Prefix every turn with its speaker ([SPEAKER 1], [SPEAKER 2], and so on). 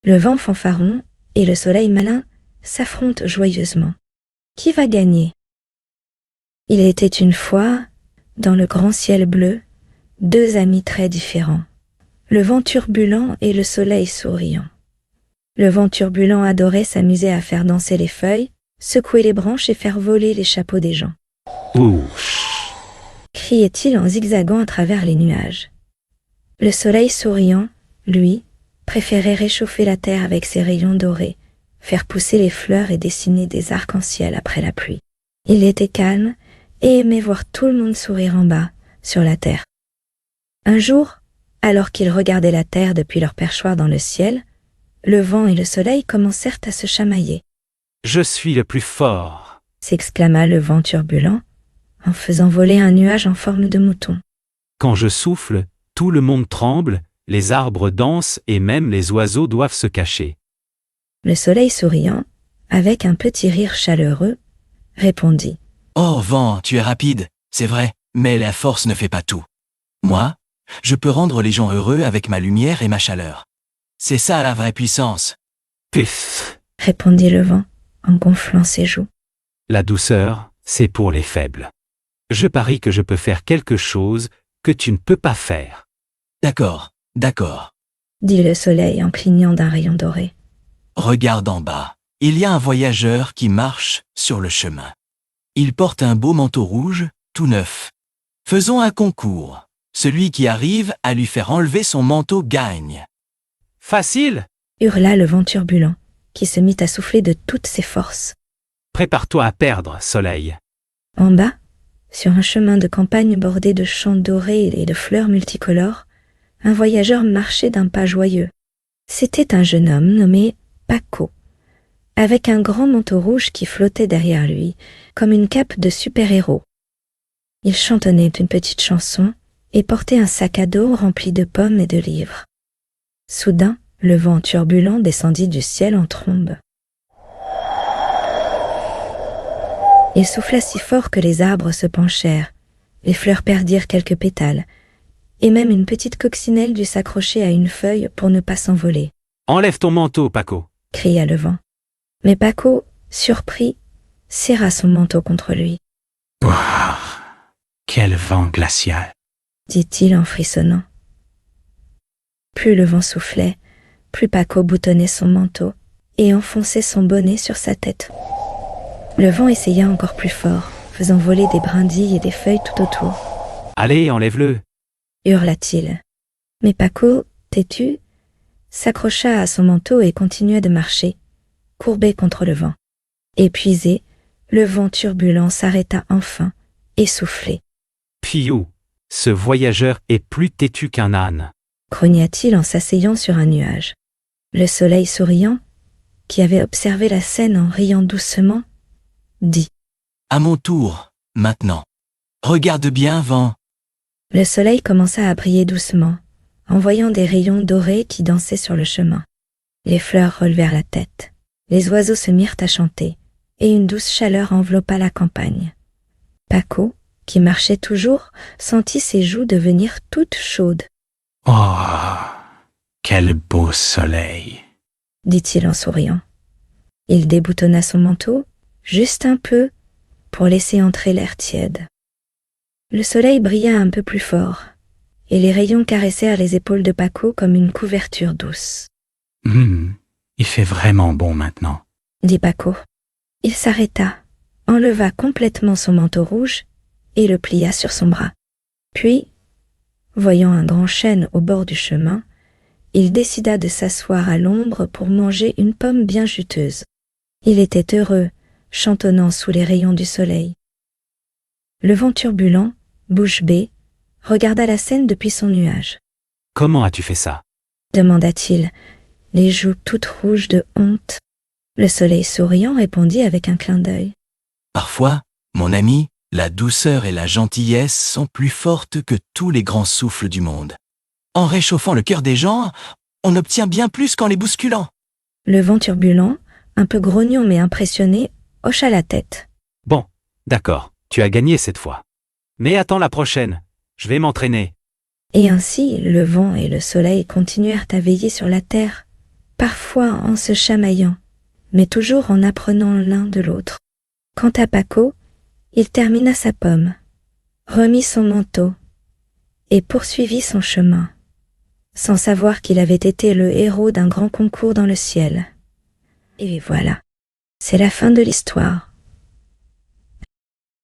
[SPEAKER 1] Le vent fanfaron et le soleil malin s'affrontent joyeusement. Qui va gagner? Il était une fois, dans le grand ciel bleu, deux amis très différents, le vent turbulent et le soleil souriant. Le vent turbulent adorait s'amuser à faire danser les feuilles, secouer les branches et faire voler les chapeaux des gens.
[SPEAKER 2] Ouch!
[SPEAKER 1] Criait-il en zigzagant à travers les nuages. Le soleil souriant, lui, préférait réchauffer la terre avec ses rayons dorés, faire pousser les fleurs et dessiner des arcs-en-ciel après la pluie. Il était calme et aimait voir tout le monde sourire en bas, sur la terre. Un jour, alors qu'ils regardaient la terre depuis leur perchoir dans le ciel, le vent et le soleil commencèrent à se chamailler.
[SPEAKER 2] « Je suis le plus fort !»
[SPEAKER 1] s'exclama le vent turbulent, en faisant voler un nuage en forme de mouton.
[SPEAKER 2] Quand je souffle, tout le monde tremble, les arbres dansent et même les oiseaux doivent se cacher.
[SPEAKER 1] Le soleil souriant, avec un petit rire chaleureux, répondit.
[SPEAKER 3] « Oh vent, tu es rapide, c'est vrai, mais la force ne fait pas tout. Moi, je peux rendre les gens heureux avec ma lumière et ma chaleur. C'est ça la vraie puissance. »
[SPEAKER 2] Pif!
[SPEAKER 1] Répondit le vent, en gonflant ses joues.
[SPEAKER 2] La douceur, c'est pour les faibles. Je parie que je peux faire quelque chose que tu ne peux pas faire.
[SPEAKER 3] D'accord, d'accord.
[SPEAKER 1] Dit le soleil en clignant d'un rayon doré.
[SPEAKER 3] Regarde en bas. Il y a un voyageur qui marche sur le chemin. Il porte un beau manteau rouge, tout neuf. Faisons un concours. Celui qui arrive à lui faire enlever son manteau gagne.
[SPEAKER 2] Facile!
[SPEAKER 1] Hurla le vent turbulent, qui se mit à souffler de toutes ses forces.
[SPEAKER 2] Prépare-toi à perdre, soleil.
[SPEAKER 1] En bas, sur un chemin de campagne bordé de champs dorés et de fleurs multicolores, un voyageur marchait d'un pas joyeux. C'était un jeune homme nommé Paco, avec un grand manteau rouge qui flottait derrière lui, comme une cape de super-héros. Il chantonnait une petite chanson et portait un sac à dos rempli de pommes et de livres. Soudain, le vent turbulent descendit du ciel en trombe. Il souffla si fort que les arbres se penchèrent, les fleurs perdirent quelques pétales, et même une petite coccinelle dut s'accrocher à une feuille pour ne pas s'envoler.
[SPEAKER 2] « Enlève ton manteau, Paco !»
[SPEAKER 1] cria le vent. Mais Paco, surpris, serra son manteau contre lui.
[SPEAKER 2] « Ouah, quel vent glacial !»
[SPEAKER 1] dit-il en frissonnant. Plus le vent soufflait, plus Paco boutonnait son manteau et enfonçait son bonnet sur sa tête. Le vent essaya encore plus fort, faisant voler des brindilles et des feuilles tout autour.
[SPEAKER 2] « Allez, enlève-le !»
[SPEAKER 1] hurla-t-il. Mais Paco, têtu, s'accrocha à son manteau et continua de marcher, courbé contre le vent. Épuisé, le vent turbulent s'arrêta enfin, essoufflé.
[SPEAKER 2] « Piou, ce voyageur est plus têtu qu'un âne !»
[SPEAKER 1] grogna-t-il en s'asseyant sur un nuage. Le soleil souriant, qui avait observé la scène en riant doucement, dit «
[SPEAKER 3] À mon tour, maintenant. Regarde bien, vent. »
[SPEAKER 1] Le soleil commença à briller doucement, envoyant des rayons dorés qui dansaient sur le chemin. Les fleurs relevèrent la tête, les oiseaux se mirent à chanter, et une douce chaleur enveloppa la campagne. Paco, qui marchait toujours, sentit ses joues devenir toutes chaudes.
[SPEAKER 2] « Oh, quel beau soleil !»
[SPEAKER 1] dit-il en souriant. Il déboutonna son manteau, juste un peu, pour laisser entrer l'air tiède. Le soleil brilla un peu plus fort, et les rayons caressèrent les épaules de Paco comme une couverture douce.
[SPEAKER 2] « Il fait vraiment bon maintenant !»
[SPEAKER 1] dit Paco. Il s'arrêta, enleva complètement son manteau rouge et le plia sur son bras. Puis, voyant un grand chêne au bord du chemin, il décida de s'asseoir à l'ombre pour manger une pomme bien juteuse. Il était heureux, chantonnant sous les rayons du soleil. Le vent turbulent, bouche bée, regarda la scène depuis son nuage.
[SPEAKER 2] « Comment as-tu fait ça ?»
[SPEAKER 1] demanda-t-il, les joues toutes rouges de honte. Le soleil souriant répondit avec un clin d'œil.
[SPEAKER 3] « Parfois, mon ami, la douceur et la gentillesse sont plus fortes que tous les grands souffles du monde. En réchauffant le cœur des gens, on obtient bien plus qu'en les bousculant. »
[SPEAKER 1] Le vent turbulent, un peu grognon mais impressionné, hocha la tête.
[SPEAKER 2] « Bon, d'accord, tu as gagné cette fois. Mais attends la prochaine, je vais m'entraîner. »
[SPEAKER 1] Et ainsi, le vent et le soleil continuèrent à veiller sur la terre, parfois en se chamaillant, mais toujours en apprenant l'un de l'autre. Quant à Paco, il termina sa pomme, remit son manteau et poursuivit son chemin, sans savoir qu'il avait été le héros d'un grand concours dans le ciel. Et voilà, c'est la fin de l'histoire.